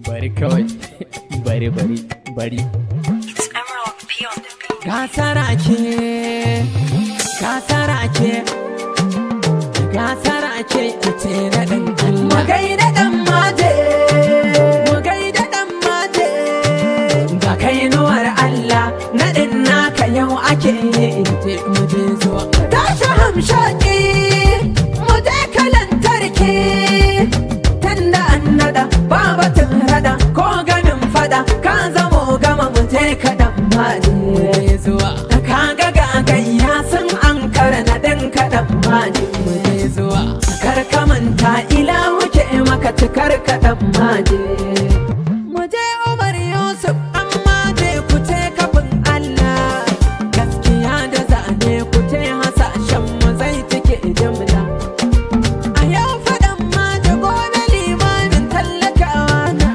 bari kawai bari gasara ke ita na ɗan Allah mu gaida ɗan maje ga kainuwar Allah naɗin naka yau ake yi mu je zuwa tashi hamshaki mu je kalantarki tunda an naɗa babatun rada ko ganin fada ka zamo gama mu je kaɗan maje zuwa kaga gagayya sun an kara naɗin kaɗan maje mu je zuwa karkamanta ila wuce maka cikar kaɗan maje mu je Umar Yusuf amma je ku ce kafin Allah gaskiya da zane ku ce hasashen mu zai cike jimla a yau faɗan maje gobe limanin tallakawa na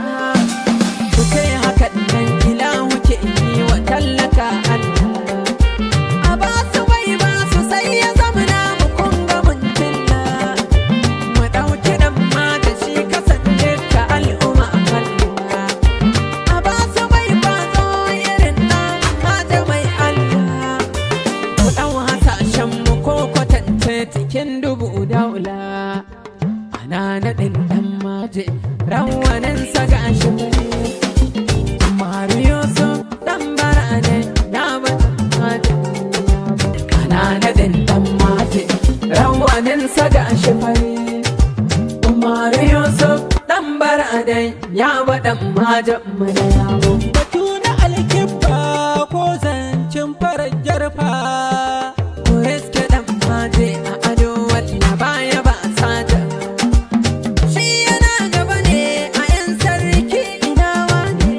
ku ce hakan nan ila wuce yi wa tallaka Allah a ba su bai ba su sai ya zamana mu kunga mun tilla mu ɗauki ɗan maje shi kasance ta al'umma Allah a ba su bai ba zo irin ɗan maje mai Allah mu ɗau hasashen mu ko kwatance cikin dubu daula ana naɗin ɗan maje rawaninsa ga shi Mariyo su ɗan bara ne na bata maje ana naɗin ɗan maje rawaninsa ga shi Mariyo su ɗan bara ne ya baɗan maje mana yawo Batu na alkibba ko zancen farar jarfa ko iske ɗan maje a ado walla baya ba sata shi yana gaba ne a yan sarki ina wane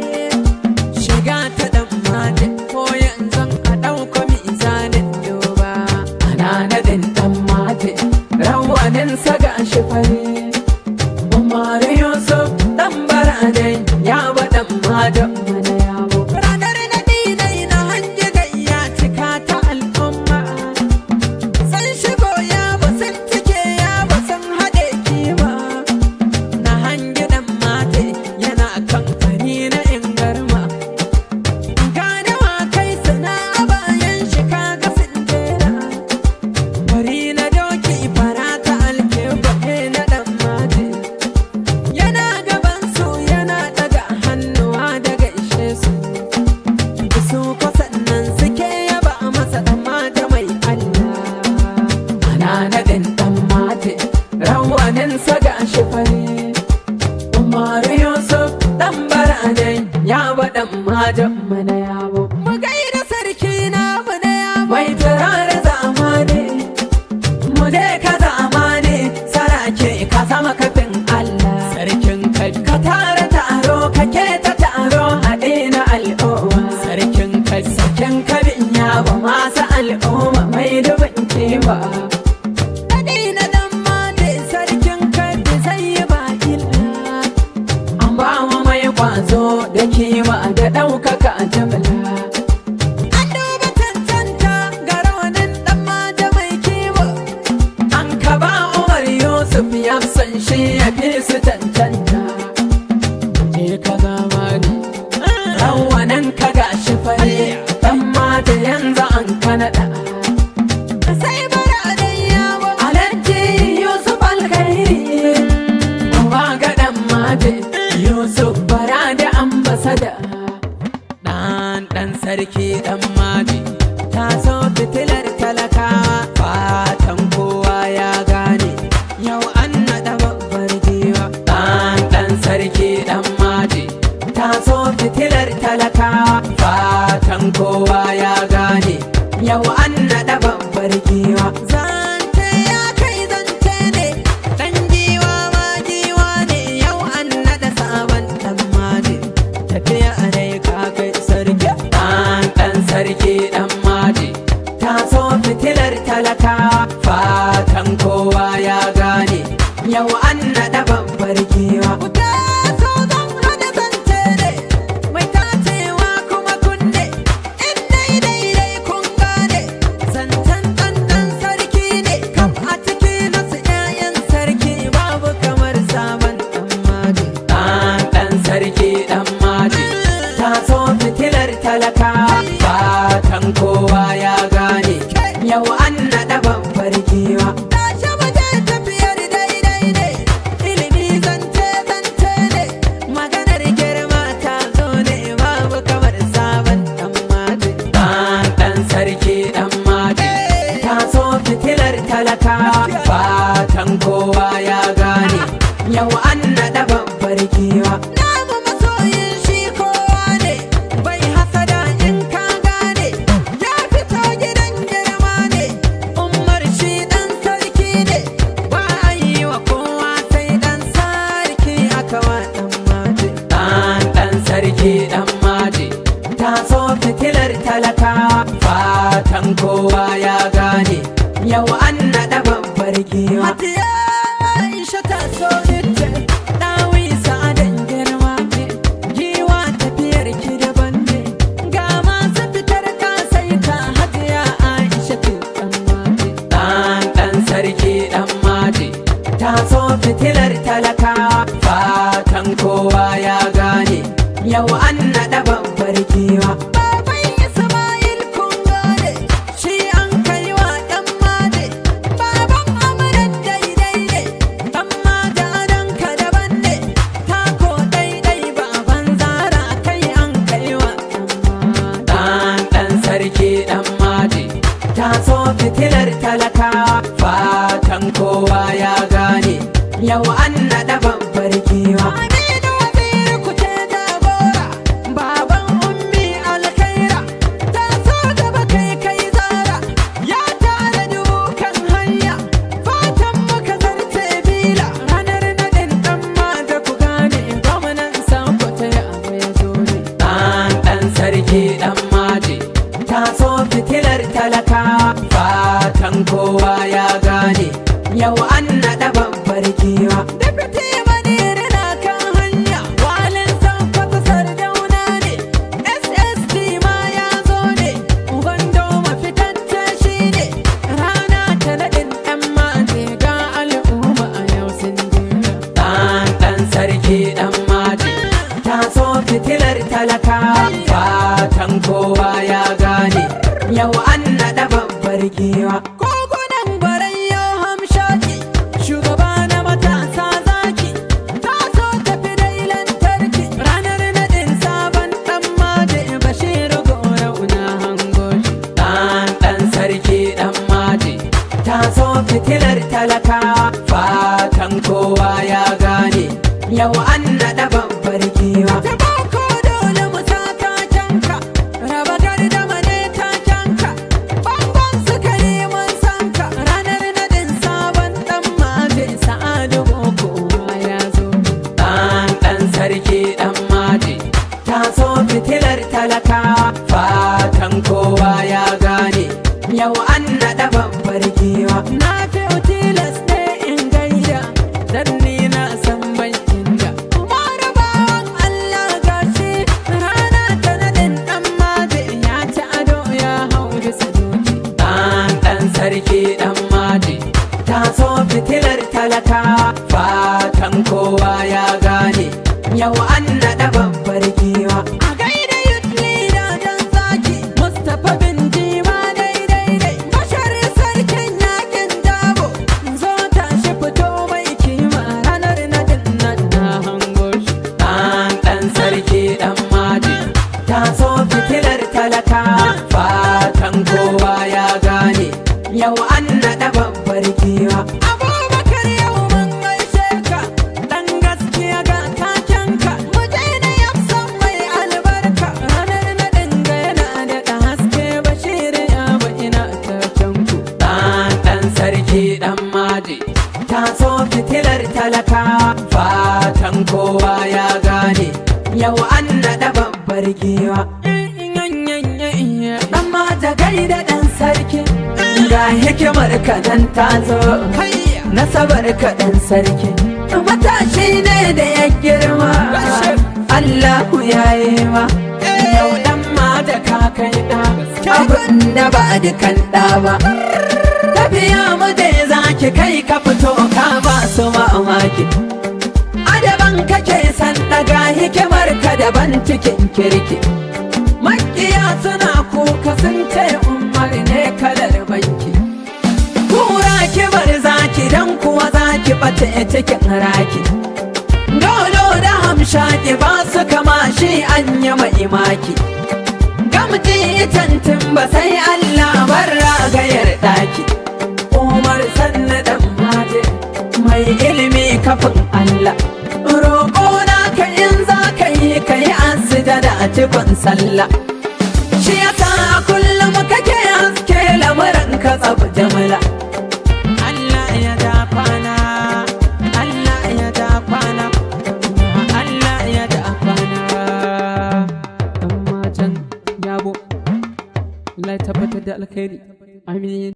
shiga ta ɗan maje ko yanzu a ɗauko mizanin duba ana naɗin ɗan maje rawaninsa ga shi fari Umar Yusuf ɗan bara ne ya baɗan maje mana yawo ranar naɗi dai na hanji gayya cika ta al'umma sun shigo ya ba sun cike ya ba sun haɗe kima na hangi ɗan mate yana kan fari na ingarma gane wa kai suna a bayan shi kaga sun jera fari na doki fara ta alkeba na ɗan mate yana gaban su yana ɗaga hannuwa daga ishe su su ko sannan suke yaba masa ɗan mate mai Allah ana naɗin ɗan mate rawaninsa ga shi fari Umar Yusuf ɗan bara ne ya baɗan maje mana yawo mu gaida sarki na mana yawo mai turare zamani mu je ka zamani sarake ka zama kafin Allah sarkin kai ka tare taro kake ta taro haɗe na al'umma sarkin kai sarkin kabin yawo masu al'umma mai dubin kima haɗe na ɗan mate sarkin kai zai yi ba illa an ba wa mai kwazo da kima da ɗaukaka jimla an duba cancanta ga rawanin ɗan maje mai kima an ka ba Umar Yusuf ya san shi ya fi su cancanta je ka zamani rawanin ka ga shi fari ɗan maje yanzu an ka naɗa sai bara dai yawo Alhaji Yusuf Alkhairi ba ga ɗan maje Yusuf bara da ambasada ɗan sarki ɗan maje ta so fitilar talakawa fatan kowa ya gane yau an naɗa babbar giwa ɗan sarki ɗan maje ta so fitilar talakawa fatan kowa ya gane yau an naɗa babbar giwa zance ya kai zance ne ɗan giwa ma giwa ne yau an naɗa sabon ɗan maje tafiya a dai ka kai sarki ɗan sarki ɗan maje ta so fitilar talakawa fatan kowa ya gane yau an naɗa babbar giwa so zan hada zance ne mai tacewa kuma kunne in daidai kun gane zancen ɗan sarki ne kam a ciki nasu 'ya'yan sarki babu kamar sabon yau an naɗa babbar giwa. Namu masoyin shi kowa ne, bai hasada in ka gane, ya fito gidan girma ne, Umar shi ɗan sarki ne, ba a yi wa kowa sai ɗan sarki aka wa ɗan maje. Ɗan sarki ɗan maje, ta so fitilar talakawa, fatan kowa ya gane, yau an naɗa babbar giwa. Hatiya Aisha ta so ita, ɗawi sa'adan girma ne, giwa tafiyar ki daban ne, ga masu fitar kasaita Hajiya Aisha ta ɗan maje. Ɗan sarki ɗan maje, ta so fitilar talakawa, fatan kowa ya gane, yau an naɗa babbar giwa. Baban Ismail kun gane, shi an kai wa ɗan maje, baban Amaran daidai ne, ɗan maje adonka daban ne, tako daidai baban Zara kai an kai wa ɗan sarki ɗan maje, ta so fitilar talakawa, fatan kowa ya gane, yau an naɗa babbar giwa. Aminu Waziri ku ce jagora, baban Ummi Alkhaira, ta so gaba kai Zara, ya tara dubu kan hanya, fatan muka zarce bila, ranar naɗin ɗan maje ku gane, gwamnan Sokoto ya abu ya zo ne. Ɗan sarki ɗan maje, ta so fitilar talakawa, fatan kowa ya gane, yau an naɗa babbar giwa. Deputy Maniri na kan hanya, walin Sokoto Sardauna ne, SSD ma ya zo ne, Ugando mafitacce shi ne, rana ta naɗin ɗan maje ga al'umma a yau sun jera. Ɗan sarki ɗan maje, ta so fitilar talakawa, fatan kowa ya gane, yau an naɗa babbar giwa. Kogunan Barayyo Hamshaki, shugaba na matasa zaki, ta so tafi dai lantarki, ranar naɗin sabon ɗan maje, Bashiru Gorau na hango shi. Ɗan sarki ɗan maje, ta so fitilar talakawa, fatan kowa ya gane, yau an naɗa babbar giwa. Ta boko dole mu sa takenka, raba gardama ne takenka, bangon sukari mun sanka, ranar naɗin sabon ɗan maje, Sa'adu Boko ya zo. Ɗan sarki ɗan maje, ta so fitilar talakawa, fatan kowa ya gane, yau an naɗa babbar giwa. Na fi tilas ne in gaida, dan ni na san bankin da Umaru bawan Allah gashi, rana ta naɗin ɗan maje, ya ci ado ya hau bisa doki. Ɗan sarki ɗan maje, ta so fitilar talakawa, fatan kowa ya gane, yau an naɗa babbar giwa. A gaida youth leader dan zaki, Mustapha bin Jima daidai, Bashar sarkin yakin dabo, zo tashi fito mai kima, ranar naɗin nan na hango shi. Ɗan sarki ɗan maje, ta so fitilar talakawa, fatan kowa ya gane, yau an naɗa babbar giwa. Abubakar yau mun gaishe ka, ɗan gaskiya ga takenka, mu je da yafsan mai albarka, ranar naɗin ga yana daɗa haske, Bashir ya ba ina takenku. Ɗan sarki ɗan maje, ta so fitilar talakawa, fatan kowa ya gane, yau an naɗa babbar giwa. Ɗan maje gaida ɗan sarki, ga hikimar ka nan ta zo, nasabar ka ɗan sarki, matashi ne da ya girma, Allahu ya yi ma, yau ɗan maje ka kai ɗa, abin da ba dukan ɗa ba. Tafiya mu dai zaki kai ka fito ka ba su mamaki, adaban kake san daga hikimar ka daban cikin kirki, makiya suna kuka sun ce Umar ne kalar banki, kura kibar zaki dan kuwa zaki bata cikin raki, dolo da hamshaki ba su kama shi an yi mai maki, gamji tantin ba sai Allah bar ragayar daki. Umar sanna dan maje, mai ilimi kafin Allah, farkon sallah